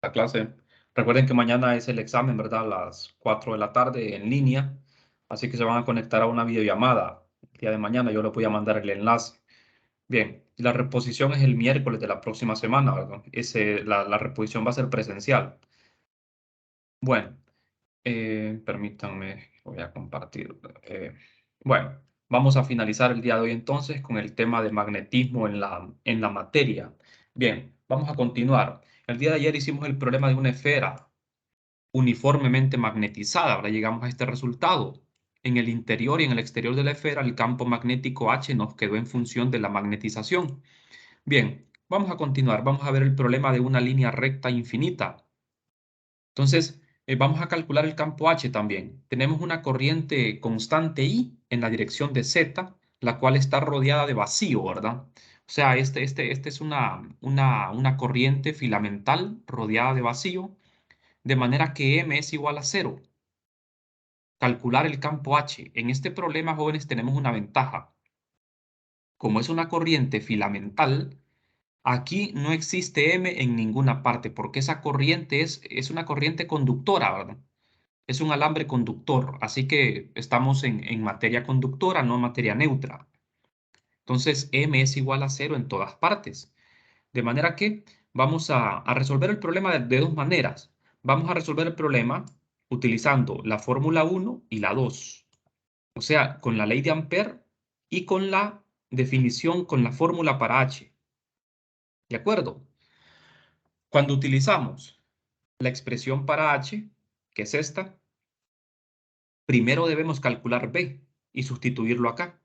la clase. Recuerden que mañana es el examen, ¿verdad? A las 4 de la tarde en línea. Así que se van a conectar a una videollamada el día de mañana. Yo les voy a mandar el enlace. Bien, la reposición es el miércoles de la próxima semana, ¿verdad? La reposición va a ser presencial. Bueno, permítanme, voy a compartir. Bueno, vamos a finalizar el día de hoy entonces con el tema de magnetismo en la materia. Bien, vamos a continuar. El día de ayer hicimos el problema de una esfera uniformemente magnetizada. Ahora llegamos a este resultado. En el interior y en el exterior de la esfera, el campo magnético H nos quedó en función de la magnetización. Bien, vamos a continuar. Vamos a ver el problema de una línea recta infinita. Entonces, vamos a calcular el campo H también. Tenemos una corriente constante I en la dirección de Z, la cual está rodeada de vacío, ¿verdad? O sea, este es una corriente filamental rodeada de vacío, de manera que M es igual a 0. Calcular el campo H. En este problema, jóvenes, tenemos una ventaja. Como es una corriente filamental, aquí no existe M en ninguna parte, porque esa corriente es una corriente conductora, ¿verdad? Es un alambre conductor, así que estamos en materia conductora, no materia neutra. Entonces, M es igual a 0 en todas partes. De manera que vamos a resolver el problema de dos maneras. Vamos a resolver el problema utilizando la fórmula 1 y la 2. O sea, con la ley de Ampère y con la definición, con la fórmula para H. ¿De acuerdo? Cuando utilizamos la expresión para H, que es esta, primero debemos calcular B y sustituirlo acá.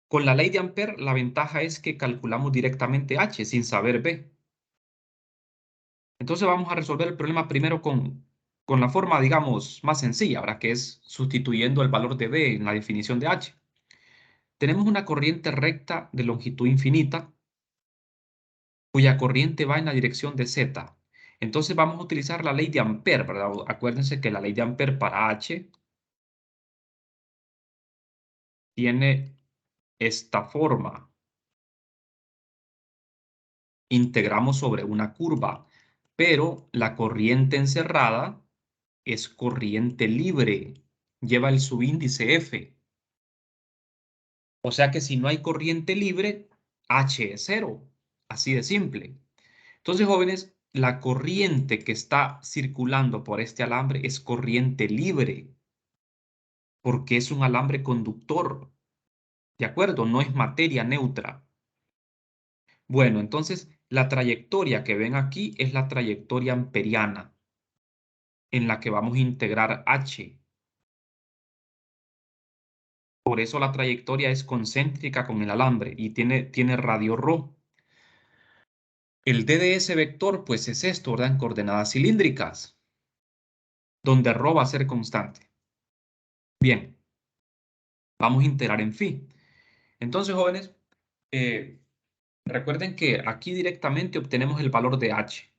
Con la ley de Ampère, la ventaja es que calculamos directamente H sin saber B. Entonces vamos a resolver el problema primero con la forma, digamos, más sencilla, ahora que es sustituyendo el valor de B en la definición de H. Tenemos una corriente recta de longitud infinita, cuya corriente va en la dirección de Z. Entonces vamos a utilizar la ley de Ampère, ¿verdad? Acuérdense que la ley de Ampère para H tiene esta forma. Integramos sobre una curva, pero la corriente encerrada es corriente libre, lleva el subíndice F. O sea que si no hay corriente libre, H es 0, así de simple. Entonces, jóvenes, la corriente que está circulando por este alambre es corriente libre, porque es un alambre conductor, ¿de acuerdo? No es materia neutra. Bueno, entonces la trayectoria que ven aquí es la trayectoria amperiana, en la que vamos a integrar H. Por eso la trayectoria es concéntrica con el alambre y tiene radio ρ. El d de ese vector, pues es esto, ¿verdad? En coordenadas cilíndricas, donde ρ va a ser constante. Bien, vamos a integrar en phi. Entonces, jóvenes, eh, recuerden que aquí directamente obtenemos el valor de H.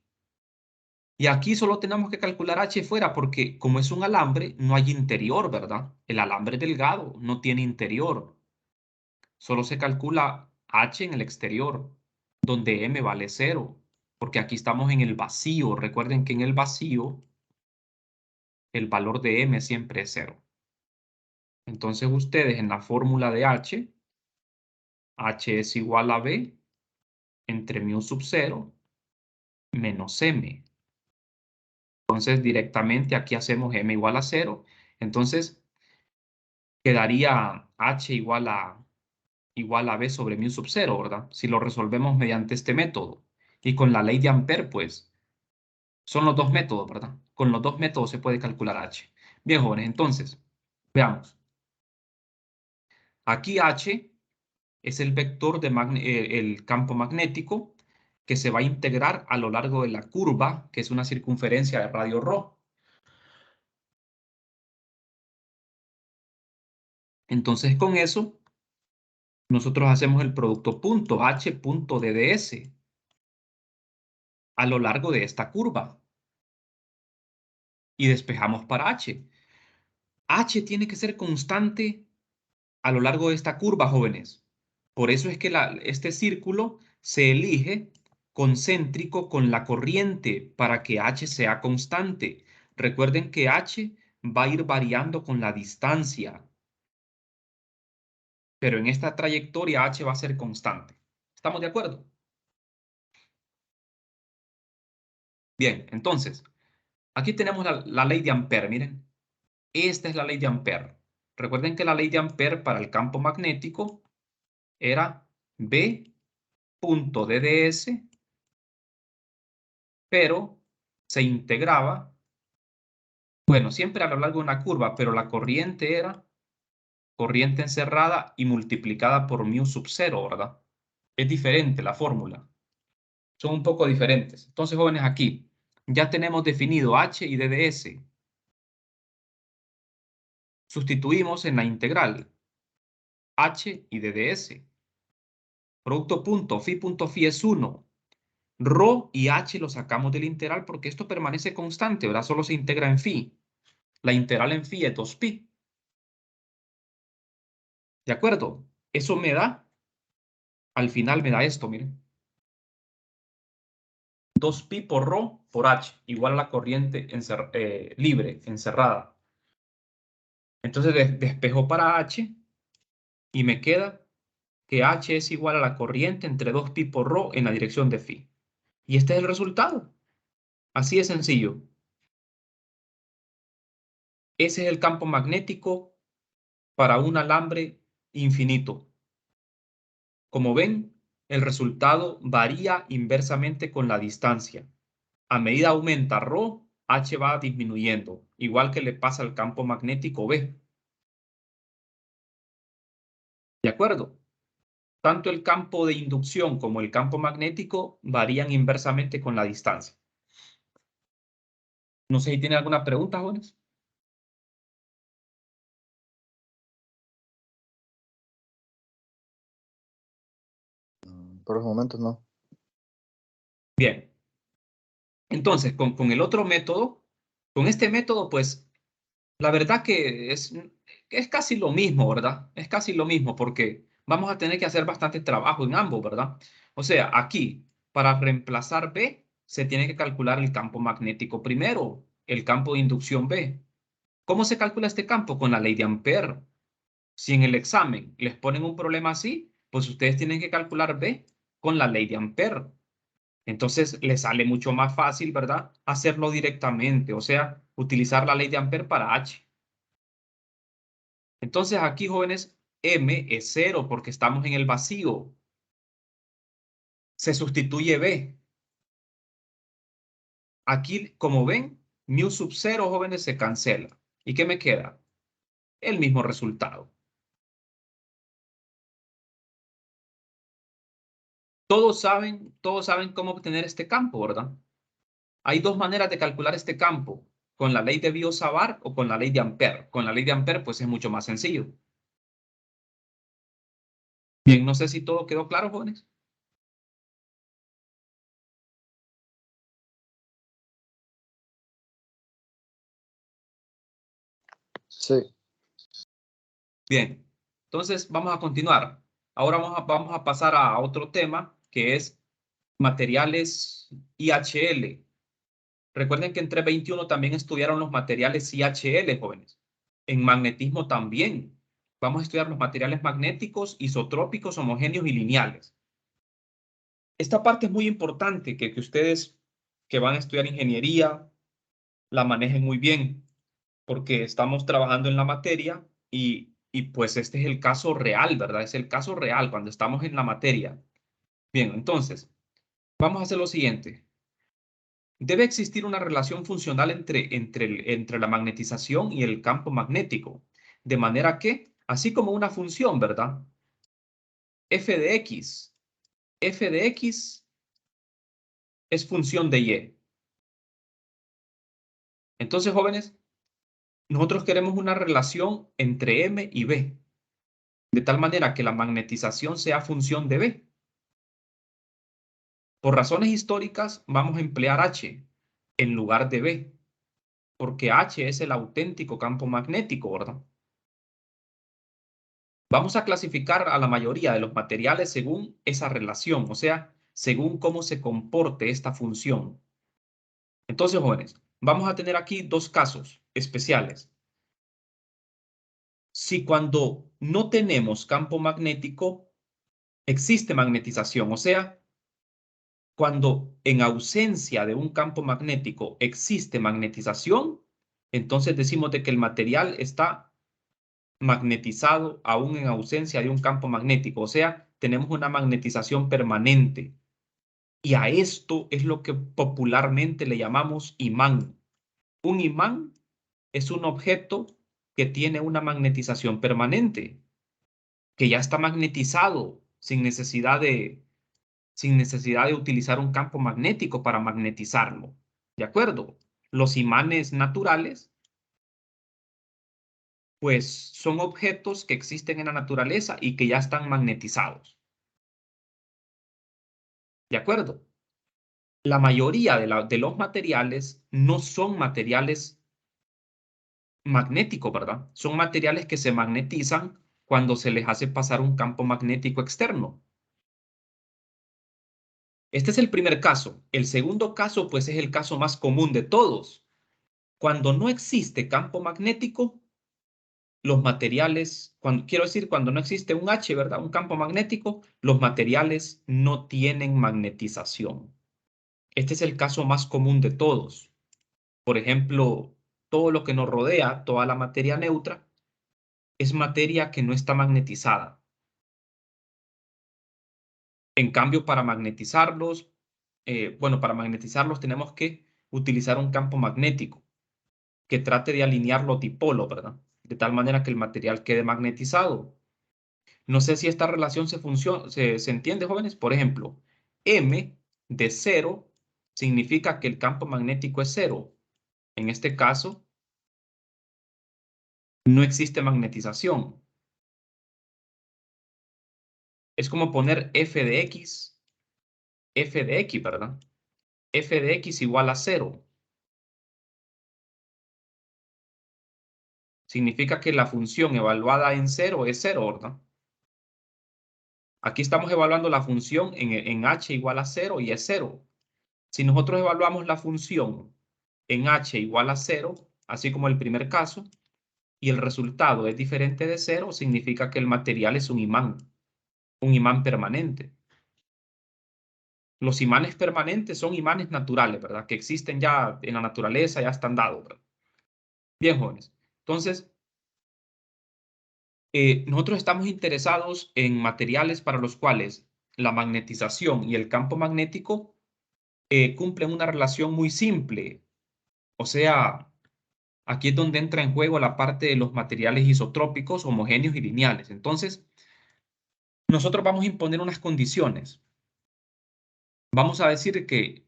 Y aquí solo tenemos que calcular H fuera porque como es un alambre, no hay interior, ¿verdad? El alambre es delgado, no tiene interior. Solo se calcula H en el exterior, donde M vale 0, porque aquí estamos en el vacío. Recuerden que en el vacío el valor de M siempre es 0. Entonces ustedes en la fórmula de H, H es igual a B entre mu sub 0 menos M. Entonces directamente aquí hacemos M igual a 0. Entonces quedaría H igual a B sobre mu sub 0, ¿verdad? Si lo resolvemos mediante este método. Y con la ley de Ampère, pues, son los dos métodos, ¿verdad? Con los dos métodos se puede calcular H. Bien, jóvenes, entonces, veamos. Aquí H es el vector el campo magnético que se va a integrar a lo largo de la curva, que es una circunferencia de radio ρ. Entonces, con eso, nosotros hacemos el producto punto H punto DDS a lo largo de esta curva y despejamos para H. H tiene que ser constante a lo largo de esta curva, jóvenes. Por eso es que este círculo se elige concéntrico con la corriente para que H sea constante. Recuerden que H va a ir variando con la distancia, pero en esta trayectoria H va a ser constante. ¿Estamos de acuerdo? Bien, entonces, aquí tenemos la ley de Ampère, miren. Esta es la ley de Ampère. Recuerden que la ley de Ampère para el campo magnético era B punto DDS, pero se integraba, bueno, siempre a lo largo de una curva, pero la corriente era corriente encerrada y multiplicada por mu sub 0, ¿verdad? Es diferente la fórmula. Son un poco diferentes. Entonces, jóvenes, aquí ya tenemos definido H y DDS. Sustituimos en la integral H y DDS. Producto punto phi es 1. Rho y H lo sacamos del integral porque esto permanece constante, ¿verdad? Solo se integra en phi. La integral en phi es 2pi. ¿De acuerdo? Eso me da, al final me da esto, miren. 2pi por Rho por H, igual a la corriente libre, encerrada. Entonces despejo para H y me queda que H es igual a la corriente entre 2pi por Rho en la dirección de phi. Y este es el resultado. Así de sencillo. Ese es el campo magnético para un alambre infinito. Como ven, el resultado varía inversamente con la distancia. A medida aumenta Rho, H va disminuyendo, igual que le pasa al campo magnético B. ¿De acuerdo? Tanto el campo de inducción como el campo magnético varían inversamente con la distancia. No sé si tienen alguna pregunta, jóvenes. Por los momentos no. Bien. Entonces, con el otro método, con este método, pues, la verdad que es casi lo mismo, ¿verdad? Es casi lo mismo porque vamos a tener que hacer bastante trabajo en ambos, ¿verdad? O sea, aquí, para reemplazar B, se tiene que calcular el campo magnético primero, el campo de inducción B. ¿Cómo se calcula este campo? Con la ley de Ampère. Si en el examen les ponen un problema así, pues ustedes tienen que calcular B con la ley de Ampère. Entonces les sale mucho más fácil, ¿verdad? Hacerlo directamente, o sea, utilizar la ley de Ampère para H. Entonces aquí, jóvenes, M es 0 porque estamos en el vacío. Se sustituye B. Aquí, como ven, mu sub 0, jóvenes, se cancela. ¿Y qué me queda? El mismo resultado. Todos saben cómo obtener este campo, ¿verdad? Hay dos maneras de calcular este campo, con la ley de Biot-Savart o con la ley de Ampère. Con la ley de Ampère, pues es mucho más sencillo. Bien, no sé si todo quedó claro, jóvenes. Sí. Bien, entonces vamos a continuar. Ahora vamos a pasar a otro tema que es materiales IHL. Recuerden que en 321 también estudiaron los materiales IHL, jóvenes. En magnetismo también. Vamos a estudiar los materiales magnéticos, isotrópicos, homogéneos y lineales. Esta parte es muy importante que ustedes que van a estudiar ingeniería la manejen muy bien, porque estamos trabajando en la materia y pues este es el caso real, ¿verdad? Es el caso real cuando estamos en la materia. Bien, entonces, vamos a hacer lo siguiente. Debe existir una relación funcional entre la magnetización y el campo magnético, de manera que, así como una función, ¿verdad? f de x es función de y. Entonces, jóvenes, nosotros queremos una relación entre m y b, de tal manera que la magnetización sea función de b. Por razones históricas, vamos a emplear h en lugar de b, porque h es el auténtico campo magnético, ¿verdad? Vamos a clasificar a la mayoría de los materiales según esa relación, o sea, según cómo se comporte esta función. Entonces, jóvenes, vamos a tener aquí dos casos especiales. Si cuando no tenemos campo magnético, existe magnetización, o sea, cuando en ausencia de un campo magnético existe magnetización, entonces decimos de que el material está magnetizado aún en ausencia de un campo magnético, o sea, tenemos una magnetización permanente. Y a esto es lo que popularmente le llamamos imán. Un imán es un objeto que tiene una magnetización permanente, que ya está magnetizado sin necesidad de utilizar un campo magnético para magnetizarlo. ¿De acuerdo? Los imanes naturales, pues son objetos que existen en la naturaleza y que ya están magnetizados. ¿De acuerdo? La mayoría de los materiales no son materiales magnéticos, ¿verdad? Son materiales que se magnetizan cuando se les hace pasar un campo magnético externo. Este es el primer caso. El segundo caso, pues, es el caso más común de todos. Cuando no existe campo magnético, los materiales, quiero decir, cuando no existe un H, ¿verdad? Un campo magnético, los materiales no tienen magnetización. Este es el caso más común de todos. Por ejemplo, todo lo que nos rodea, toda la materia neutra, es materia que no está magnetizada. En cambio, para magnetizarlos, para magnetizarlos tenemos que utilizar un campo magnético que trate de alinear los dipolos, ¿verdad? De tal manera que el material quede magnetizado. No sé si esta relación se entiende, jóvenes. Por ejemplo, M de 0 significa que el campo magnético es 0. En este caso, no existe magnetización. Es como poner f de x, ¿verdad? F de x igual a 0. Significa que la función evaluada en 0 es 0, ¿verdad? Aquí estamos evaluando la función en h igual a 0 y es 0. Si nosotros evaluamos la función en h igual a 0, así como el primer caso, y el resultado es diferente de 0, significa que el material es un imán permanente. Los imanes permanentes son imanes naturales, ¿verdad? Que existen ya en la naturaleza, ya están dados, ¿verdad? Bien, jóvenes. Entonces, nosotros estamos interesados en materiales para los cuales la magnetización y el campo magnético cumplen una relación muy simple. O sea, aquí es donde entra en juego la parte de los materiales isotrópicos, homogéneos y lineales. Entonces, nosotros vamos a imponer unas condiciones. Vamos a decir que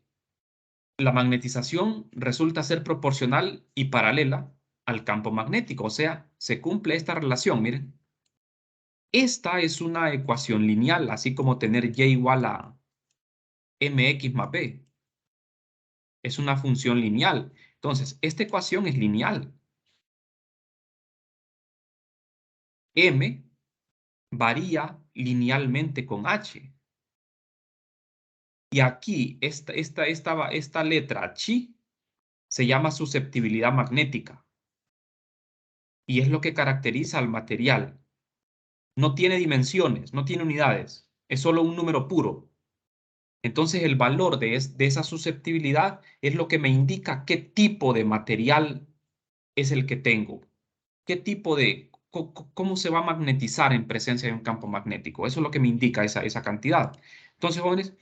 la magnetización resulta ser proporcional y paralela al campo magnético. O sea, se cumple esta relación, miren. Esta es una ecuación lineal, así como tener y igual a mx más b. Es una función lineal. Entonces, esta ecuación es lineal. M varía linealmente con h. Y aquí, esta letra chi se llama susceptibilidad magnética. Y es lo que caracteriza al material. No tiene dimensiones, no tiene unidades. Es solo un número puro. Entonces, el valor de esa susceptibilidad es lo que me indica qué tipo de material es el que tengo. ¿Qué tipo cómo se va a magnetizar en presencia de un campo magnético? Eso es lo que me indica esa cantidad. Entonces, jóvenes,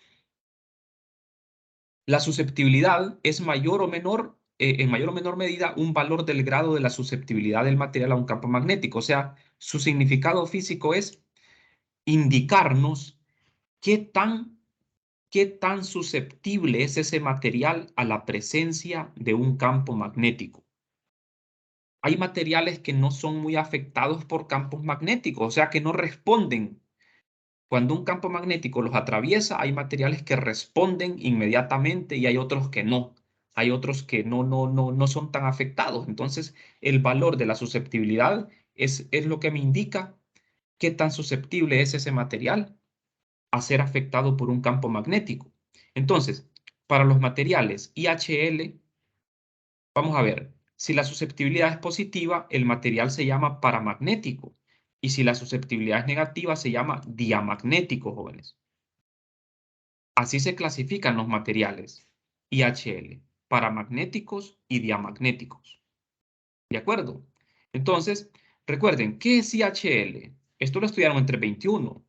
la susceptibilidad es mayor o menor, en mayor o menor medida, un valor del grado de la susceptibilidad del material a un campo magnético. O sea, su significado físico es indicarnos qué tan susceptible es ese material a la presencia de un campo magnético. Hay materiales que no son muy afectados por campos magnéticos, o sea, que no responden. Cuando un campo magnético los atraviesa, hay materiales que responden inmediatamente y hay otros que no. Hay otros que no son tan afectados. Entonces, el valor de la susceptibilidad es lo que me indica qué tan susceptible es ese material a ser afectado por un campo magnético. Entonces, para los materiales IHL, vamos a ver, si la susceptibilidad es positiva, el material se llama paramagnético. Y si la susceptibilidad es negativa, se llama diamagnético, jóvenes. Así se clasifican los materiales IHL, paramagnéticos y diamagnéticos. ¿De acuerdo? Entonces, recuerden, ¿qué es IHL? Esto lo estudiaron entre 21.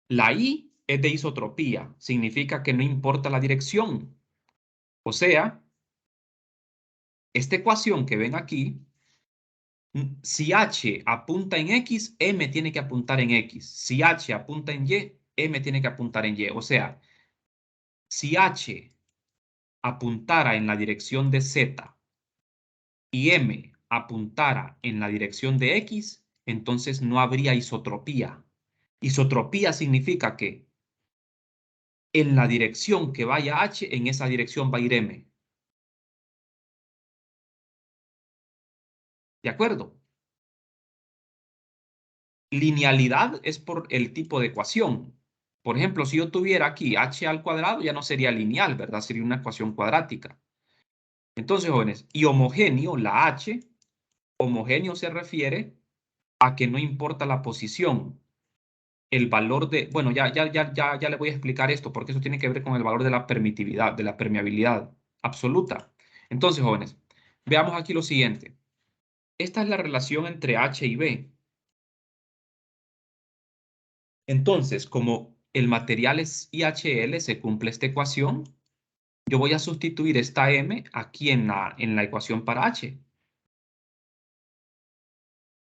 La I es de isotropía, significa que no importa la dirección. O sea, esta ecuación que ven aquí, si H apunta en X, M tiene que apuntar en X. Si H apunta en Y, M tiene que apuntar en Y. O sea, si H apuntara en la dirección de Z y M apuntara en la dirección de X, entonces no habría isotropía. Isotropía significa que en la dirección que vaya H, en esa dirección va a ir M. ¿De acuerdo? Linealidad es por el tipo de ecuación. Por ejemplo, si yo tuviera aquí h al cuadrado, ya no sería lineal, ¿verdad? Sería una ecuación cuadrática. Entonces, jóvenes, y homogéneo, la h, homogéneo se refiere a que no importa la posición, el valor de, bueno, ya le voy a explicar esto, porque eso tiene que ver con el valor de la permitividad, de la permeabilidad absoluta. Entonces, jóvenes, veamos aquí lo siguiente. Esta es la relación entre h y b. Entonces, como el material es IHL, se cumple esta ecuación, yo voy a sustituir esta M aquí en la ecuación para H.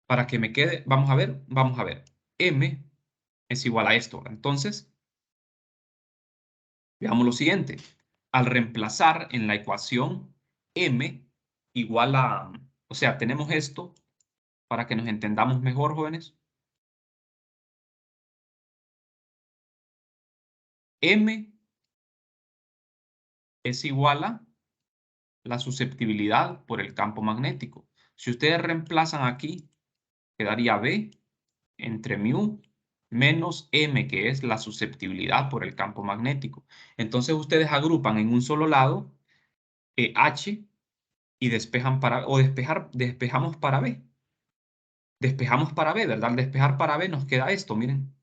Para que me quede, vamos a ver. M es igual a esto. Entonces, veamos lo siguiente. Al reemplazar en la ecuación M igual a, o sea, tenemos esto para que nos entendamos mejor, jóvenes. M es igual a la susceptibilidad por el campo magnético. Si ustedes reemplazan aquí, quedaría B entre mu menos M, que es la susceptibilidad por el campo magnético. Entonces ustedes agrupan en un solo lado H y despejan para, o despejamos para B. Despejamos para B, ¿verdad? Al despejar para B nos queda esto, miren.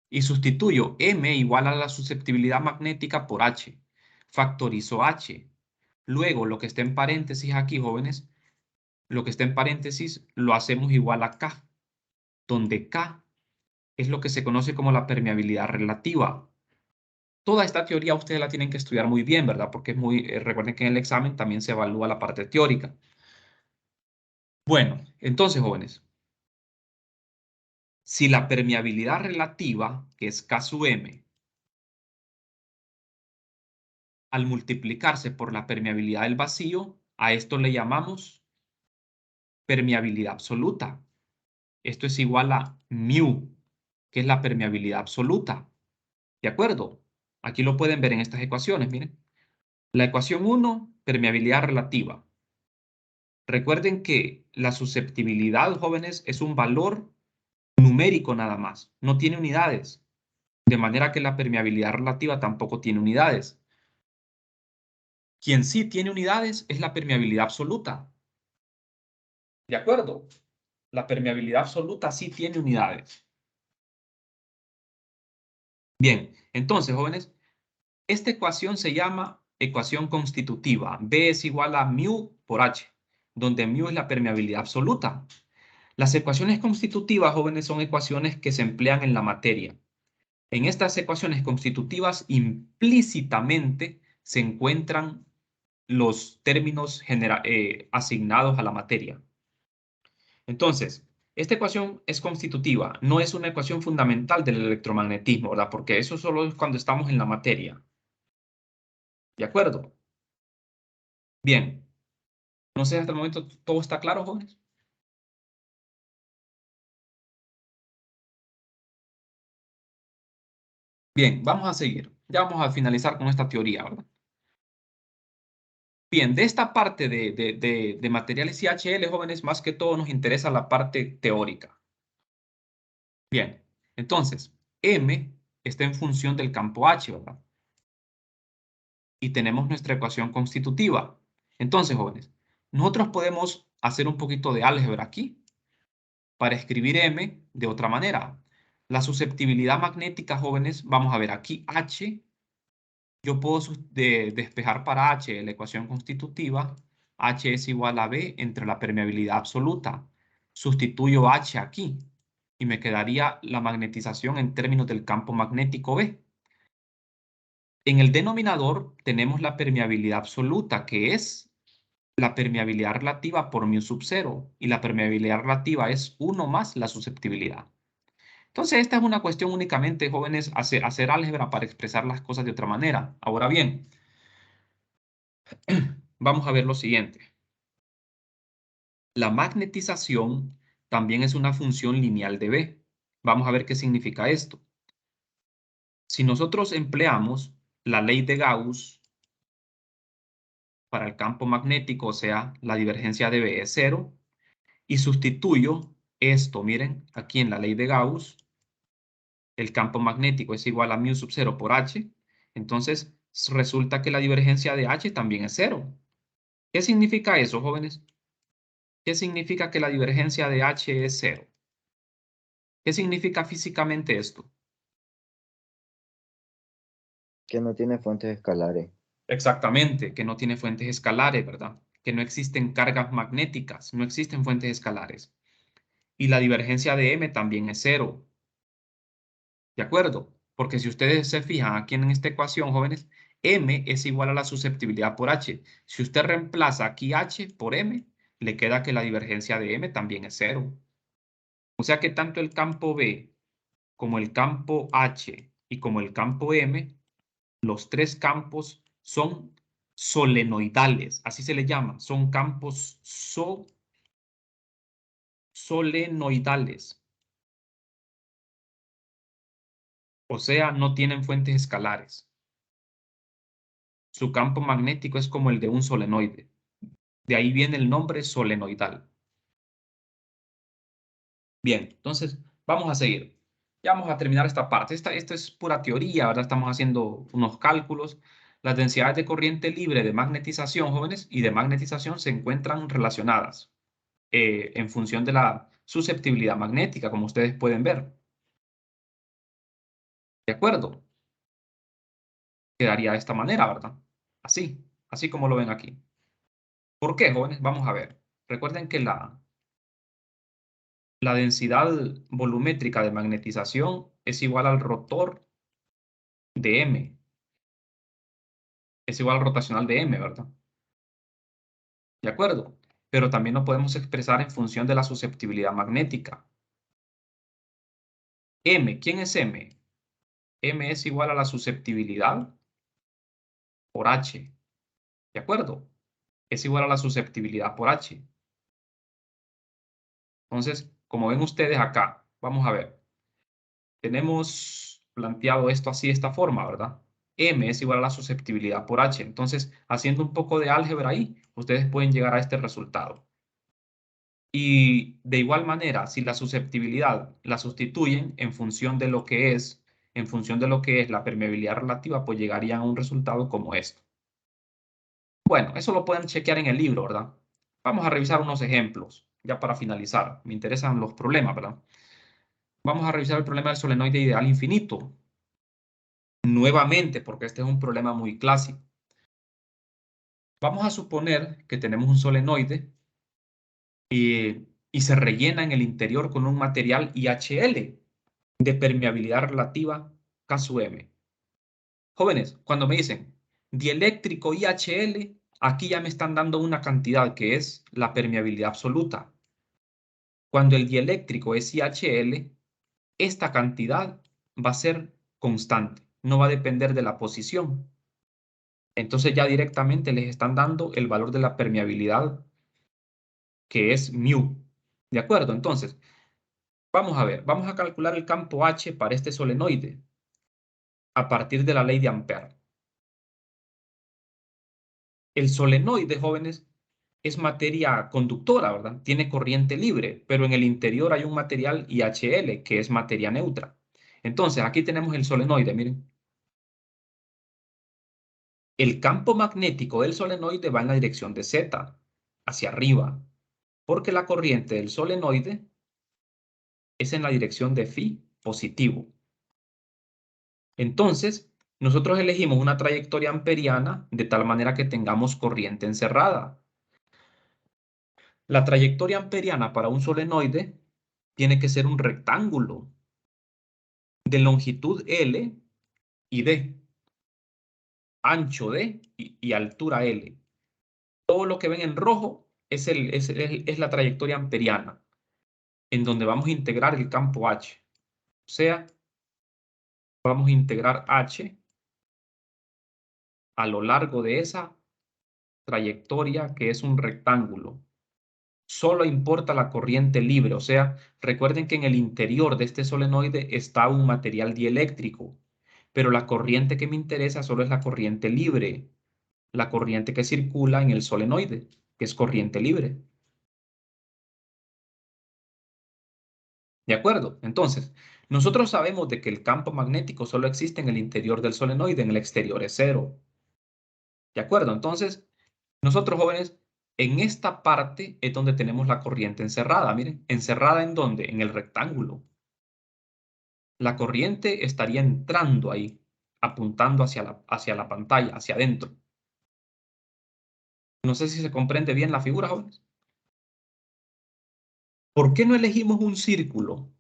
Y sustituyo M igual a la susceptibilidad magnética por H. Factorizo H. Luego, lo que está en paréntesis aquí, jóvenes, lo que está en paréntesis lo hacemos igual a K, donde K es lo que se conoce como la permeabilidad relativa. Toda esta teoría ustedes la tienen que estudiar muy bien, ¿verdad? Porque es muy, recuerden que en el examen también se evalúa la parte teórica. Bueno, entonces, jóvenes, si la permeabilidad relativa, que es K sub M, al multiplicarse por la permeabilidad del vacío, a esto le llamamos permeabilidad absoluta. Esto es igual a mu, que es la permeabilidad absoluta. ¿De acuerdo? Aquí lo pueden ver en estas ecuaciones, miren. La ecuación 1, permeabilidad relativa. Recuerden que la susceptibilidad, jóvenes, es un valor numérico nada más, no tiene unidades. De manera que la permeabilidad relativa tampoco tiene unidades. Quien sí tiene unidades es la permeabilidad absoluta. ¿De acuerdo? La permeabilidad absoluta sí tiene unidades. Bien, entonces, jóvenes, esta ecuación se llama ecuación constitutiva. B es igual a mu por H, donde mu es la permeabilidad absoluta. Las ecuaciones constitutivas, jóvenes, son ecuaciones que se emplean en la materia. En estas ecuaciones constitutivas, implícitamente se encuentran los términos asignados a la materia. Entonces, esta ecuación es constitutiva, no es una ecuación fundamental del electromagnetismo, ¿verdad? Porque eso solo es cuando estamos en la materia. ¿De acuerdo? Bien. No sé, hasta el momento todo está claro, jóvenes. Bien, vamos a seguir. Ya vamos a finalizar con esta teoría, ¿verdad? Bien, de esta parte de materiales IHL, jóvenes, más que todo nos interesa la parte teórica. Bien, entonces, M está en función del campo H, ¿verdad? Y tenemos nuestra ecuación constitutiva. Entonces, jóvenes, nosotros podemos hacer un poquito de álgebra aquí para escribir M de otra manera. La susceptibilidad magnética, jóvenes, vamos a ver aquí H. Yo puedo despejar para H la ecuación constitutiva. H es igual a B entre la permeabilidad absoluta. Sustituyo H aquí y me quedaría la magnetización en términos del campo magnético B. En el denominador tenemos la permeabilidad absoluta, que es la permeabilidad relativa por mu sub 0. Y la permeabilidad relativa es 1 más la susceptibilidad. Entonces, esta es una cuestión únicamente, jóvenes, hacer álgebra para expresar las cosas de otra manera. Ahora bien, vamos a ver lo siguiente. La magnetización también es una función lineal de B. Vamos a ver qué significa esto. Si nosotros empleamos la ley de Gauss para el campo magnético, o sea, la divergencia de B es 0, y sustituyo esto, miren, aquí en la ley de Gauss, el campo magnético es igual a mu sub 0 por H, entonces resulta que la divergencia de H también es 0. ¿Qué significa eso, jóvenes? ¿Qué significa que la divergencia de H es 0? ¿Qué significa físicamente esto? Que no tiene fuentes escalares. Exactamente, que no tiene fuentes escalares, ¿verdad? Que no existen cargas magnéticas, no existen fuentes escalares. Y la divergencia de M también es 0. ¿De acuerdo? Porque si ustedes se fijan aquí en esta ecuación, jóvenes, M es igual a la susceptibilidad por H. Si usted reemplaza aquí H por M, le queda que la divergencia de M también es 0. O sea que tanto el campo B como el campo H y como el campo M, los tres campos son solenoidales, así se le llama, son campos solenoidales. O sea, no tienen fuentes escalares. Su campo magnético es como el de un solenoide. De ahí viene el nombre solenoidal. Bien, entonces vamos a seguir. Ya vamos a terminar esta parte. Esto es pura teoría, ¿verdad? Estamos haciendo unos cálculos. Las densidades de corriente libre de magnetización, jóvenes, y de magnetización se encuentran relacionadas en función de la susceptibilidad magnética, como ustedes pueden ver. ¿De acuerdo? Quedaría de esta manera, ¿verdad? Así como lo ven aquí. ¿Por qué, jóvenes? Vamos a ver. Recuerden que la densidad volumétrica de magnetización es igual al rotor de M. Es igual al rotacional de M, ¿verdad? ¿De acuerdo? Pero también lo podemos expresar en función de la susceptibilidad magnética. M, ¿quién es M? M es igual a la susceptibilidad por H. ¿De acuerdo? Es igual a la susceptibilidad por H. Entonces, como ven ustedes acá, vamos a ver. Tenemos planteado esto así de esta forma, ¿verdad? M es igual a la susceptibilidad por H. Entonces, haciendo un poco de álgebra ahí, ustedes pueden llegar a este resultado. Y de igual manera, si la susceptibilidad la sustituyen en función de lo que es, la permeabilidad relativa, pues llegarían a un resultado como esto. Bueno, eso lo pueden chequear en el libro, ¿verdad? Vamos a revisar unos ejemplos, ya para finalizar. Me interesan los problemas, ¿verdad? Vamos a revisar el problema del solenoide ideal infinito. Nuevamente, porque este es un problema muy clásico. Vamos a suponer que tenemos un solenoide y se rellena en el interior con un material IHL de permeabilidad relativa K sub M. Jóvenes, cuando me dicen dieléctrico IHL, aquí ya me están dando una cantidad que es la permeabilidad absoluta. Cuando el dieléctrico es IHL, esta cantidad va a ser constante, no va a depender de la posición. Entonces ya directamente les están dando el valor de la permeabilidad que es mu. ¿De acuerdo? Entonces, vamos a ver, vamos a calcular el campo H para este solenoide a partir de la ley de Ampère. El solenoide, jóvenes, es materia conductora, ¿verdad? Tiene corriente libre, pero en el interior hay un material IHL, que es materia neutra. Entonces, aquí tenemos el solenoide, miren. El campo magnético del solenoide va en la dirección de Z, hacia arriba, porque la corriente del solenoide es en la dirección de phi, positivo. Entonces, nosotros elegimos una trayectoria amperiana de tal manera que tengamos corriente encerrada. La trayectoria amperiana para un solenoide tiene que ser un rectángulo de longitud L y D, ancho D y altura L. Todo lo que ven en rojo es la trayectoria amperiana, en donde vamos a integrar el campo H. O sea, vamos a integrar H a lo largo de esa trayectoria que es un rectángulo. Solo importa la corriente libre, o sea, recuerden que en el interior de este solenoide está un material dieléctrico, pero la corriente que me interesa solo es la corriente libre, la corriente que circula en el solenoide, que es corriente libre. ¿De acuerdo? Entonces, nosotros sabemos de que el campo magnético solo existe en el interior del solenoide, en el exterior es cero. ¿De acuerdo? Entonces, nosotros jóvenes, en esta parte es donde tenemos la corriente encerrada. Miren, ¿encerrada en dónde? En el rectángulo. La corriente estaría entrando ahí, apuntando hacia la pantalla, hacia adentro. No sé si se comprende bien la figura, jóvenes. ¿Por qué no elegimos un círculo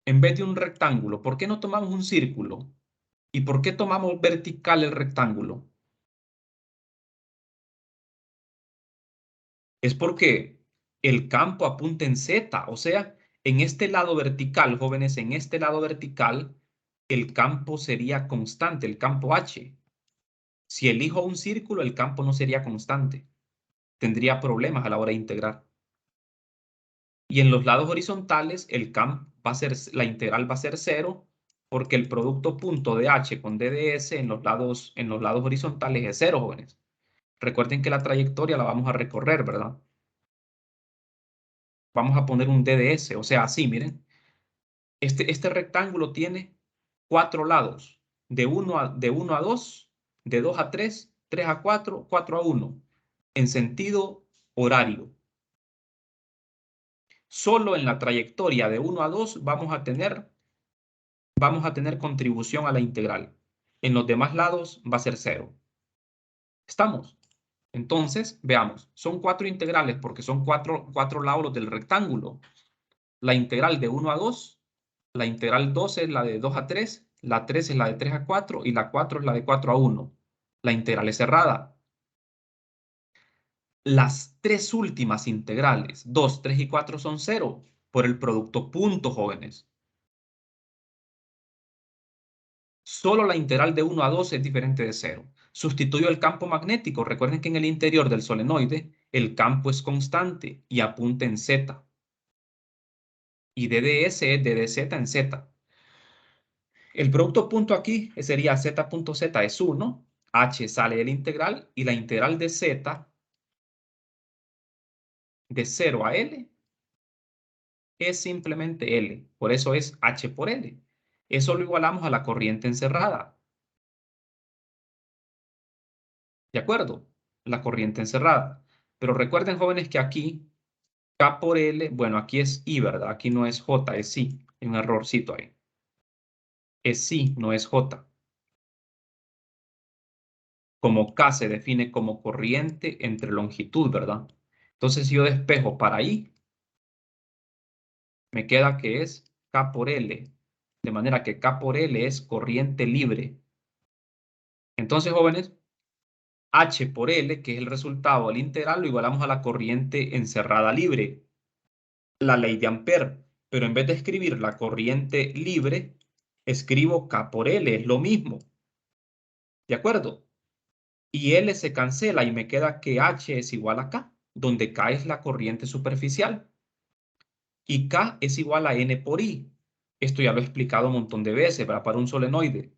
en vez de un rectángulo? ¿Por qué no tomamos un círculo? ¿Y por qué tomamos vertical el rectángulo? Es porque el campo apunta en Z, o sea, en este lado vertical, jóvenes, en este lado vertical, el campo sería constante, el campo H. Si elijo un círculo, el campo no sería constante. Tendría problemas a la hora de integrar. Y en los lados horizontales, la integral va a ser cero, porque el producto punto de H con D de S en los lados horizontales es cero, jóvenes. Recuerden que la trayectoria la vamos a recorrer, ¿verdad? Vamos a poner un D de S, o sea, así, miren. Este rectángulo tiene 4 lados, de 1 a 2, de 2 a 3, 3 a 4, 4 a 1, en sentido horario. Solo en la trayectoria de 1 a 2 vamos a tener contribución a la integral. En los demás lados va a ser cero. ¿Estamos? Entonces, veamos, son 4 integrales porque son 4 lados del rectángulo. La integral de 1 a 2, la integral 2 es la de 2 a 3, la 3 es la de 3 a 4 y la 4 es la de 4 a 1. La integral es cerrada. Las tres últimas integrales, 2, 3 y 4, son cero por el producto punto, jóvenes. Solo la integral de 1 a 2 es diferente de 0. Sustituyo el campo magnético. Recuerden que en el interior del solenoide el campo es constante y apunta en Z. Y DDS es DDZ en Z. El producto punto aquí sería Z.Z es 1. H sale de la integral y la integral de Z de 0 a L es simplemente L. Por eso es H por L. Eso lo igualamos a la corriente encerrada. ¿De acuerdo? La corriente encerrada. Pero recuerden, jóvenes, que aquí K por L, bueno, aquí es I, ¿verdad? Aquí no es J, es I. Hay un errorcito ahí. Es I, no es J. Como K se define como corriente entre longitud, ¿verdad? Entonces, si yo despejo para I, me queda que es K por L. De manera que K por L es corriente libre. Entonces, jóvenes, H por L, que es el resultado del integral, lo igualamos a la corriente encerrada libre. La ley de Ampère. Pero en vez de escribir la corriente libre, escribo K por L, es lo mismo. ¿De acuerdo? Y L se cancela y me queda que H es igual a K, donde K es la corriente superficial. Y K es igual a N por I. Esto ya lo he explicado un montón de veces, ¿verdad? Para un solenoide.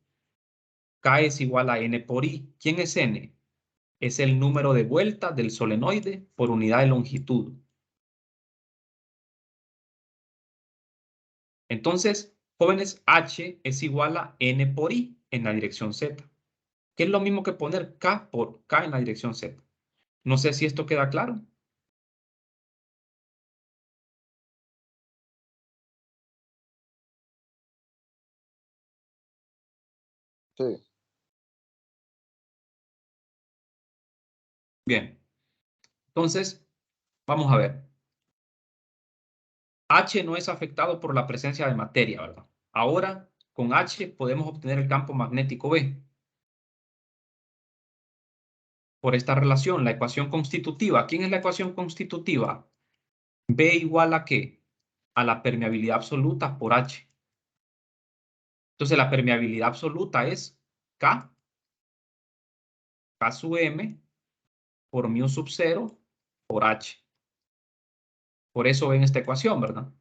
K es igual a N por I. ¿Quién es N? Es el número de vueltas del solenoide por unidad de longitud. Entonces, Jóvenes, H es igual a N por I en la dirección Z, que es lo mismo que poner K por K en la dirección Z. No sé si esto queda claro. Sí, Bien, entonces, vamos a ver. H no es afectado por la presencia de materia, ¿verdad? Ahora, con H podemos obtener el campo magnético B. Por esta relación, la ecuación constitutiva. ¿Quién es la ecuación constitutiva? B igual a ¿qué? A la permeabilidad absoluta por H. Entonces, la permeabilidad absoluta es K sub M por mu sub 0 por H. Por eso ven esta ecuación, ¿verdad?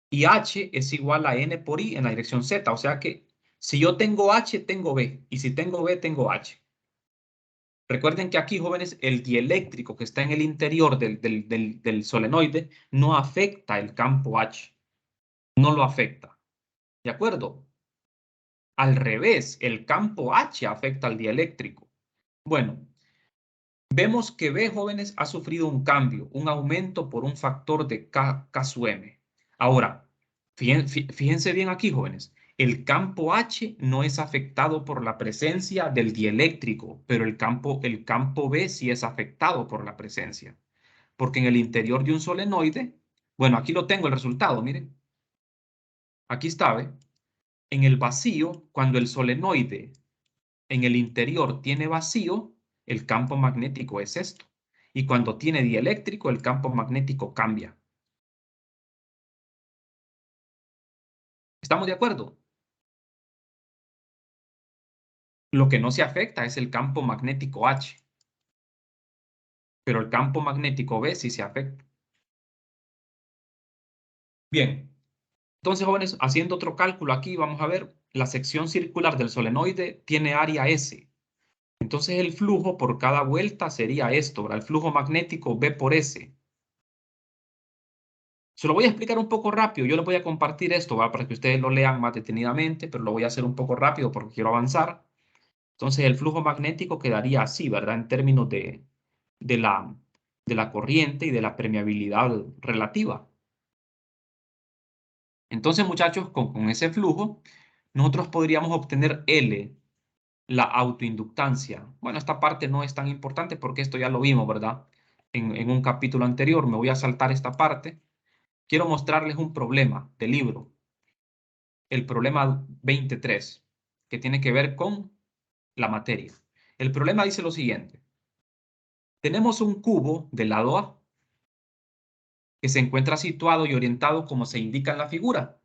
Y H es igual a N por I en la dirección Z. O sea que si yo tengo H, tengo B. Y si tengo B, tengo H. Recuerden que aquí, jóvenes, el dieléctrico que está en el interior del solenoide no afecta el campo H. No lo afecta. ¿De acuerdo? Al revés, el campo H afecta al dieléctrico. Bueno, vemos que B, jóvenes, ha sufrido un cambio, un aumento por un factor de K sub M. Ahora, fíjense bien aquí, jóvenes. El campo H no es afectado por la presencia del dieléctrico, pero el campo B sí es afectado por la presencia. Porque en el interior de un solenoide, bueno, aquí lo tengo el resultado, miren. Aquí está, ¿ve? En el vacío, cuando el solenoide en el interior tiene vacío, el campo magnético es esto. Y cuando tiene dieléctrico, el campo magnético cambia. ¿Estamos de acuerdo? Lo que no se afecta es el campo magnético H, pero el campo magnético B sí se afecta. Bien, entonces, jóvenes, haciendo otro cálculo aquí, vamos a ver, la sección circular del solenoide tiene área S. Entonces, el flujo por cada vuelta sería esto, ¿verdad? El flujo magnético B por S. Se lo voy a explicar un poco rápido. Yo les voy a compartir esto, ¿va? Para que ustedes lo lean más detenidamente, pero lo voy a hacer un poco rápido porque quiero avanzar. Entonces, el flujo magnético quedaría así, ¿verdad? En términos de la, de la corriente y de la permeabilidad relativa. Entonces, muchachos, con ese flujo, nosotros podríamos obtener L, la autoinductancia. Bueno, esta parte no es tan importante porque esto ya lo vimos, ¿verdad? En un capítulo anterior. Me voy a saltar esta parte. Quiero mostrarles un problema del libro. El problema 23, que tiene que ver con la materia. El problema dice lo siguiente. Tenemos un cubo del lado A que se encuentra situado y orientado como se indica en la figura.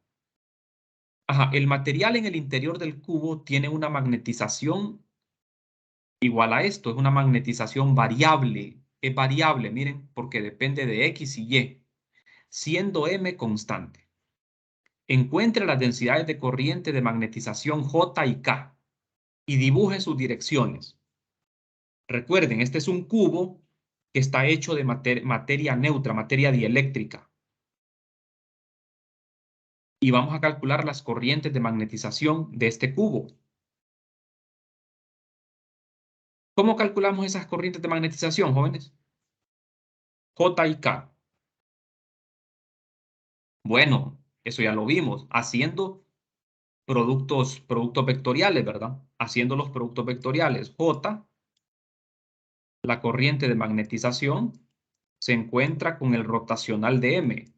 Ajá, el material en el interior del cubo tiene una magnetización igual a esto, es una magnetización variable. Es variable, miren, porque depende de X y Y, siendo M constante. Encuentre las densidades de corriente de magnetización J y K y dibuje sus direcciones. Recuerden, este es un cubo que está hecho de materia neutra, materia dieléctrica. Y vamos a calcular las corrientes de magnetización de este cubo. ¿Cómo calculamos esas corrientes de magnetización, jóvenes? J y K. Bueno, eso ya lo vimos, haciendo productos vectoriales, ¿verdad? Haciendo los productos vectoriales. J, la corriente de magnetización, se encuentra con el rotacional de M.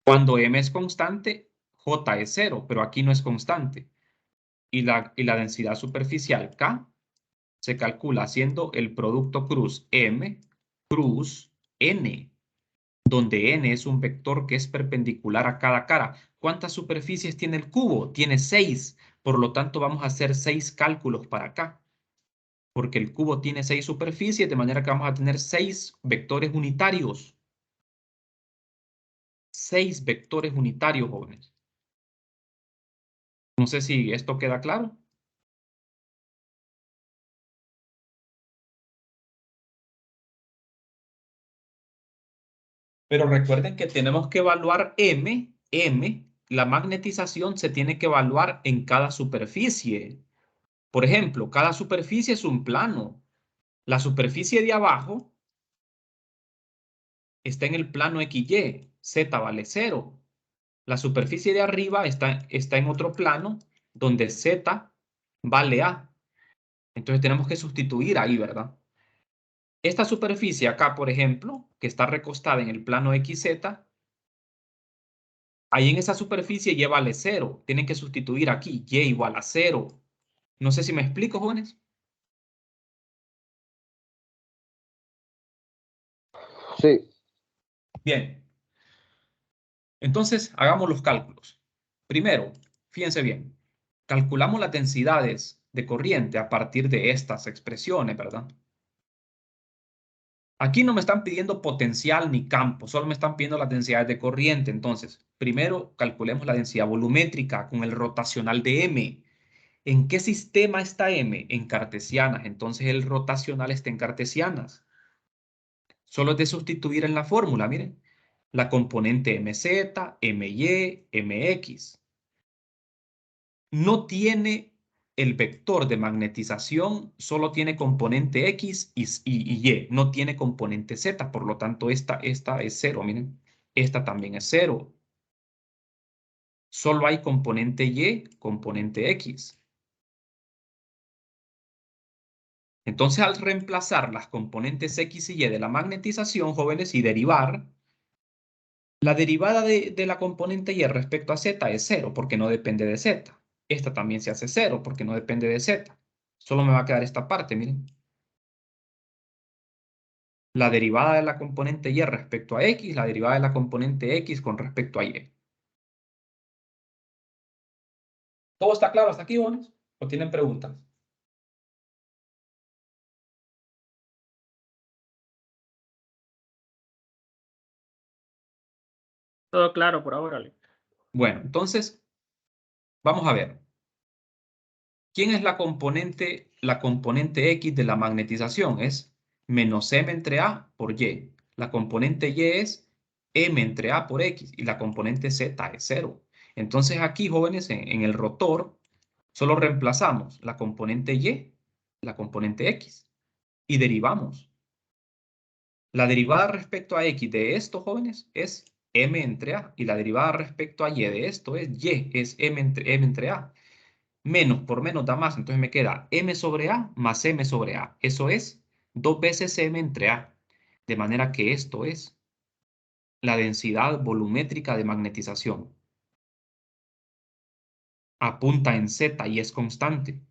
Cuando M es constante, J es cero, pero aquí no es constante. Y la densidad superficial K se calcula haciendo el producto cruz M cruz N, donde N es un vector que es perpendicular a cada cara. ¿Cuántas superficies tiene el cubo? Tiene 6. Por lo tanto, vamos a hacer 6 cálculos para acá, porque el cubo tiene 6 superficies, de manera que vamos a tener 6 vectores unitarios. 6 vectores unitarios, jóvenes. No sé si esto queda claro. Pero recuerden que tenemos que evaluar M la magnetización se tiene que evaluar en cada superficie. Por ejemplo, cada superficie es un plano. La superficie de abajo está en el plano XY, Z vale 0. La superficie de arriba está en otro plano donde Z vale A. Entonces tenemos que sustituir ahí, ¿verdad? Esta superficie acá, por ejemplo, que está recostada en el plano XZ, ahí en esa superficie Y vale 0. Tienen que sustituir aquí, Y igual a 0. No sé si me explico, jóvenes. Sí, Bien, entonces hagamos los cálculos. Primero, fíjense bien, calculamos las densidades de corriente a partir de estas expresiones, ¿verdad? Aquí no me están pidiendo potencial ni campo, solo me están pidiendo las densidades de corriente. Entonces, primero calculemos la densidad volumétrica con el rotacional de M. ¿En qué sistema está M? En cartesianas. Entonces el rotacional está en cartesianas. Solo es de sustituir en la fórmula, miren. La componente MZ, MY, MX. No tiene el vector de magnetización, solo tiene componente X y Y. No tiene componente Z, por lo tanto esta es 0, miren. Esta también es 0. Solo hay componente Y, componente X. Entonces, al reemplazar las componentes X y Y de la magnetización, jóvenes, y derivar, la derivada de la componente Y respecto a Z es 0 porque no depende de Z. Esta también se hace 0 porque no depende de Z. Solo me va a quedar esta parte, miren. La derivada de la componente Y respecto a X, la derivada de la componente X con respecto a Y. ¿Todo está claro hasta aquí, jóvenes? ¿O tienen preguntas? Todo claro por ahora, Ale. Bueno, entonces, vamos a ver. ¿Quién es la componente X de la magnetización? Es menos M entre A por Y. La componente Y es M entre A por X y la componente Z es 0. Entonces aquí, jóvenes, en el rotor, solo reemplazamos la componente Y, la componente X y derivamos. La derivada respecto a X de esto, jóvenes, es M entre A y la derivada respecto a Y de esto es Y, es M entre A. Menos por menos da más, entonces me queda M sobre A más M sobre A. Eso es 2 veces M entre A. De manera que esto es la densidad volumétrica de magnetización. Apunta en Z y es constante.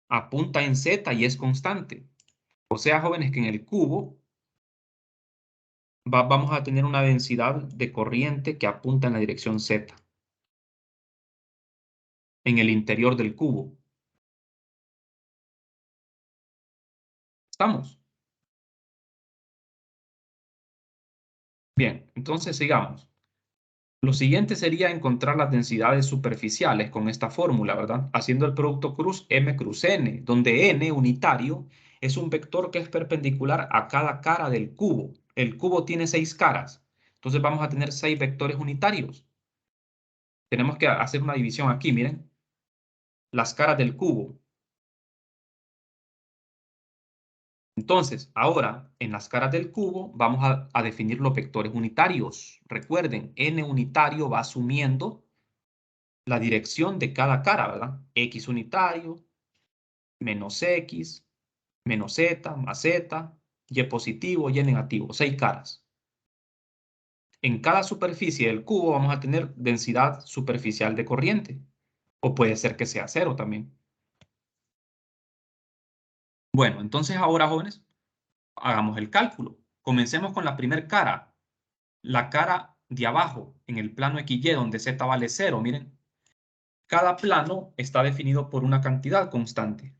Apunta en Z y es constante. O sea, jóvenes, que en el cubo vamos a tener una densidad de corriente que apunta en la dirección Z. En el interior del cubo. ¿Estamos? Bien, entonces sigamos. Lo siguiente sería encontrar las densidades superficiales con esta fórmula, ¿verdad? Haciendo el producto cruz M cruz N, donde N, unitario, es un vector que es perpendicular a cada cara del cubo. El cubo tiene 6 caras, entonces vamos a tener 6 vectores unitarios. Tenemos que hacer una división aquí, miren. Las caras del cubo. Entonces, ahora, en las caras del cubo, vamos a definir los vectores unitarios. Recuerden, N unitario va asumiendo la dirección de cada cara, ¿verdad? X unitario, menos X, menos Z, más Z, Y positivo, Y negativo, 6 caras. En cada superficie del cubo vamos a tener densidad superficial de corriente. O puede ser que sea 0 también. Bueno, entonces ahora, jóvenes, hagamos el cálculo. Comencemos con la primera cara. La cara de abajo, en el plano XY, donde Z vale 0. Miren, cada plano está definido por una cantidad constante.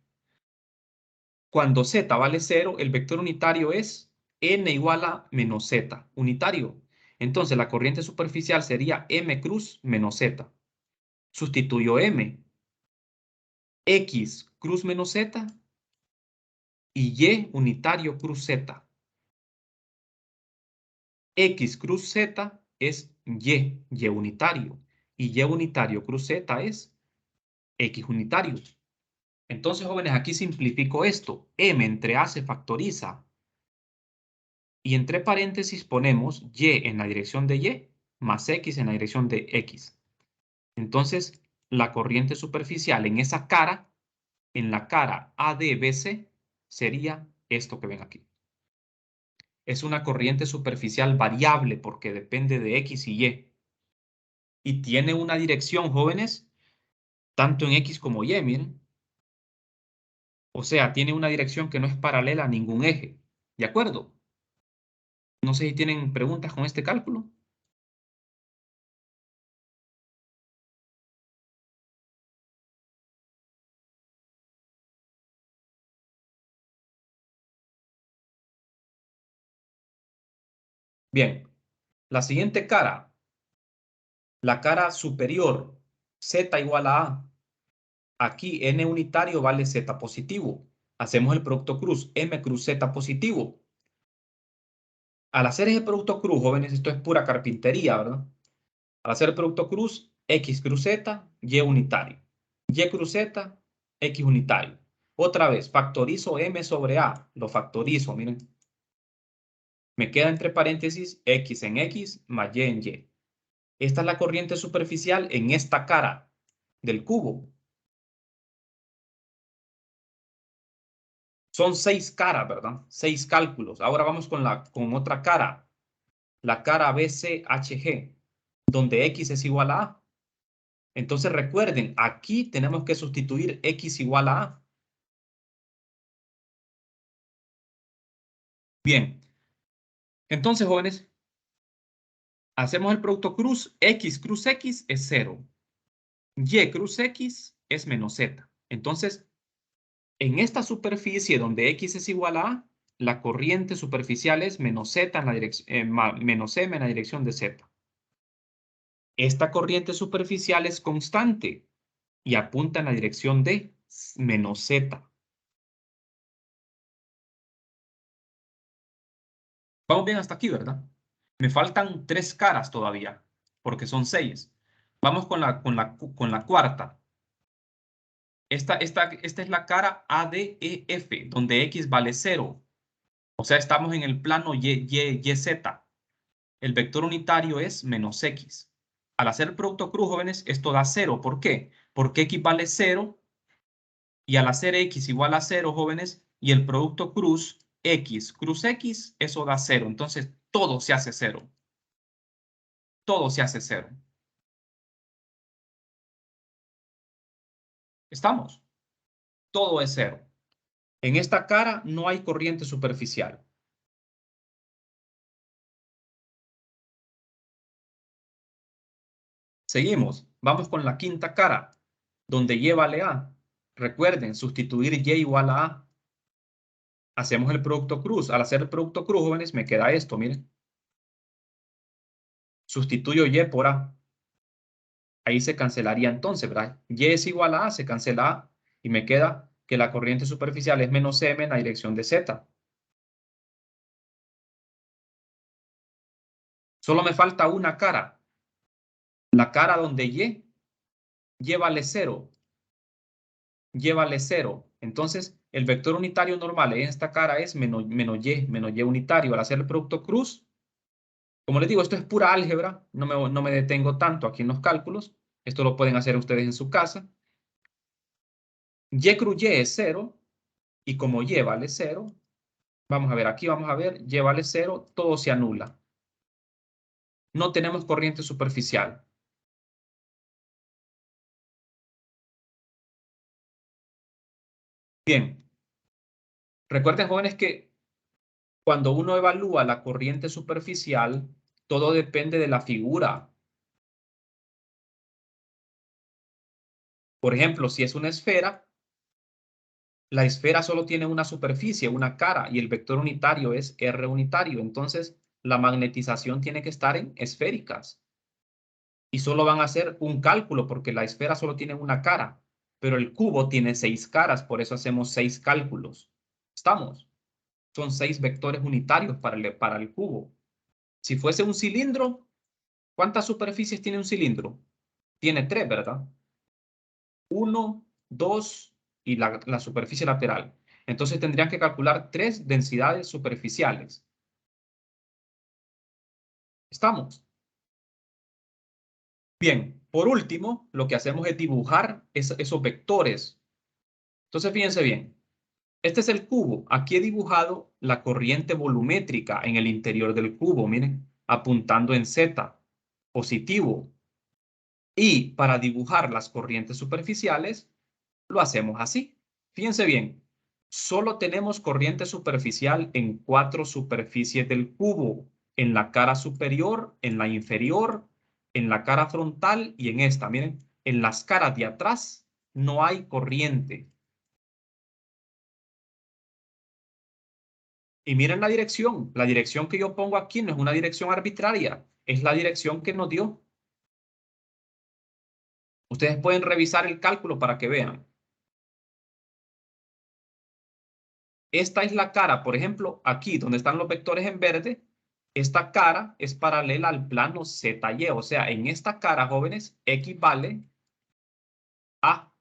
Cuando Z vale 0, el vector unitario es N igual a menos Z, unitario. Entonces la corriente superficial sería M cruz menos Z. Sustituyo M. X cruz menos Z y Y unitario cruz Z. X cruz Z es Y unitario. Y Y unitario cruz Z es X unitario. Entonces, jóvenes, aquí simplifico esto. M entre A se factoriza. Y entre paréntesis ponemos Y en la dirección de Y más X en la dirección de X. Entonces, la corriente superficial en esa cara, en la cara ADBC, sería esto que ven aquí. Es una corriente superficial variable porque depende de X y Y. Y tiene una dirección, jóvenes, tanto en X como Y, miren. O sea, tiene una dirección que no es paralela a ningún eje. ¿De acuerdo? No sé si tienen preguntas con este cálculo. Bien, la siguiente cara, la cara superior, Z igual a A. Aquí N unitario vale Z positivo. Hacemos el producto cruz, M cruz Z positivo. Al hacer ese producto cruz, jóvenes, esto es pura carpintería, ¿verdad? Al hacer el producto cruz, X cruz Z, Y unitario. Y cruz Z, X unitario. Otra vez, factorizo M sobre A. Lo factorizo, miren. Me queda entre paréntesis X en X más Y en Y. Esta es la corriente superficial en esta cara del cubo. Son 6 caras, ¿verdad? 6 cálculos. Ahora vamos con otra cara. La cara BCHG, donde X es igual a A. Entonces recuerden, aquí tenemos que sustituir X igual a A. Bien. Entonces, jóvenes, hacemos el producto cruz. X cruz X es 0. Y cruz X es menos Z. Entonces, en esta superficie donde X es igual a A, la corriente superficial es menos Z en la dirección, menos M en la dirección de Z. Esta corriente superficial es constante y apunta en la dirección de menos Z. Vamos bien hasta aquí, ¿verdad? Me faltan 3 caras todavía, porque son 6. Vamos con la cuarta. Esta es la cara ADEF, donde X vale 0. O sea, estamos en el plano YZ. El vector unitario es menos X. Al hacer el producto cruz, jóvenes, esto da 0. ¿Por qué? Porque X vale 0 y al hacer X igual a 0, jóvenes, y el producto cruz X, eso da 0. Entonces, todo se hace 0. Todo se hace 0. ¿Estamos? Todo es 0. En esta cara no hay corriente superficial. Seguimos. Vamos con la quinta cara, donde Y vale A. Recuerden, sustituir Y igual a A. Hacemos el producto cruz. Al hacer el producto cruz, jóvenes, me queda esto, miren. Sustituyo Y por A. Ahí se cancelaría entonces, ¿verdad? Y es igual a A, se cancela A. Y me queda que la corriente superficial es menos M en la dirección de Z. Solo me falta una cara. La cara donde Y vale 0. Y vale 0. Entonces, el vector unitario normal en esta cara es menos Y unitario. Al hacer el producto cruz, como les digo, esto es pura álgebra. No me detengo tanto aquí en los cálculos. Esto lo pueden hacer ustedes en su casa. Y cruz Y es 0. Y como Y vale 0, vamos a ver, aquí vamos a ver, Y vale 0, todo se anula. No tenemos corriente superficial. Bien. Recuerden, jóvenes, que cuando uno evalúa la corriente superficial, todo depende de la figura. Por ejemplo, si es una esfera, la esfera solo tiene una superficie, una cara, y el vector unitario es R unitario. Entonces, la magnetización tiene que estar en esféricas. Y solo van a hacer un cálculo porque la esfera solo tiene una cara, pero el cubo tiene 6 caras, por eso hacemos 6 cálculos. ¿Estamos? Son 6 vectores unitarios para el cubo. Si fuese un cilindro, ¿Cuántas superficies tiene un cilindro? Tiene 3, ¿verdad? 1, 2 y la superficie lateral. Entonces tendrían que calcular 3 densidades superficiales. ¿Estamos? Bien, por último, lo que hacemos es dibujar esos vectores. Entonces, fíjense bien. Este es el cubo. Aquí he dibujado la corriente volumétrica en el interior del cubo, miren, apuntando en Z, positivo. Y para dibujar las corrientes superficiales, lo hacemos así. Fíjense bien, solo tenemos corriente superficial en 4 superficies del cubo, en la cara superior, en la inferior, en la cara frontal y en esta. Miren, en las caras de atrás no hay corriente. Y miren la dirección que yo pongo aquí no es una dirección arbitraria, es la dirección que nos dio. Ustedes pueden revisar el cálculo para que vean. Esta es la cara, por ejemplo, aquí donde están los vectores en verde, esta cara es paralela al plano ZY, o sea, en esta cara, jóvenes, X vale a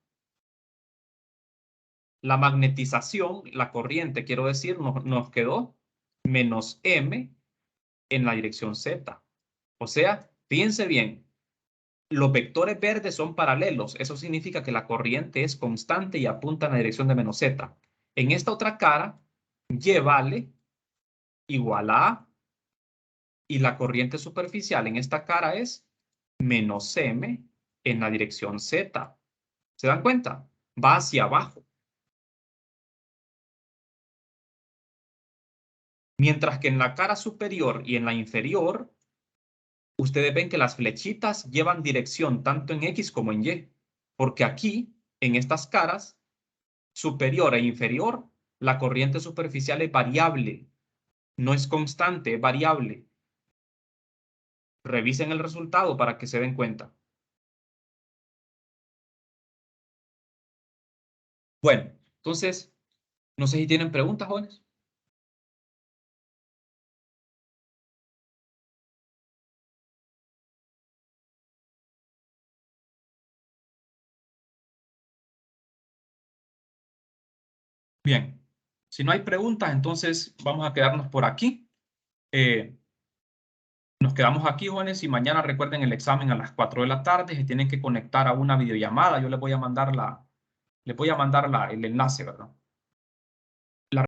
la magnetización, la corriente, quiero decir, nos quedó menos M en la dirección Z. O sea, fíjense bien, los vectores verdes son paralelos, eso significa que la corriente es constante y apunta en la dirección de menos Z. En esta otra cara, Y vale igual a A. Y la corriente superficial en esta cara es menos M en la dirección Z. ¿Se dan cuenta? Va hacia abajo. Mientras que en la cara superior y en la inferior, ustedes ven que las flechitas llevan dirección tanto en X como en Y. Porque aquí, en estas caras, superior e inferior, la corriente superficial es variable. No es constante, es variable. Revisen el resultado para que se den cuenta. Bueno, entonces, no sé si tienen preguntas, jóvenes. Bien, si no hay preguntas, entonces vamos a quedarnos por aquí. Nos quedamos aquí, jóvenes, y mañana recuerden el examen a las 4 de la tarde. Se tienen que conectar a una videollamada. Yo les voy a mandar el enlace, ¿verdad?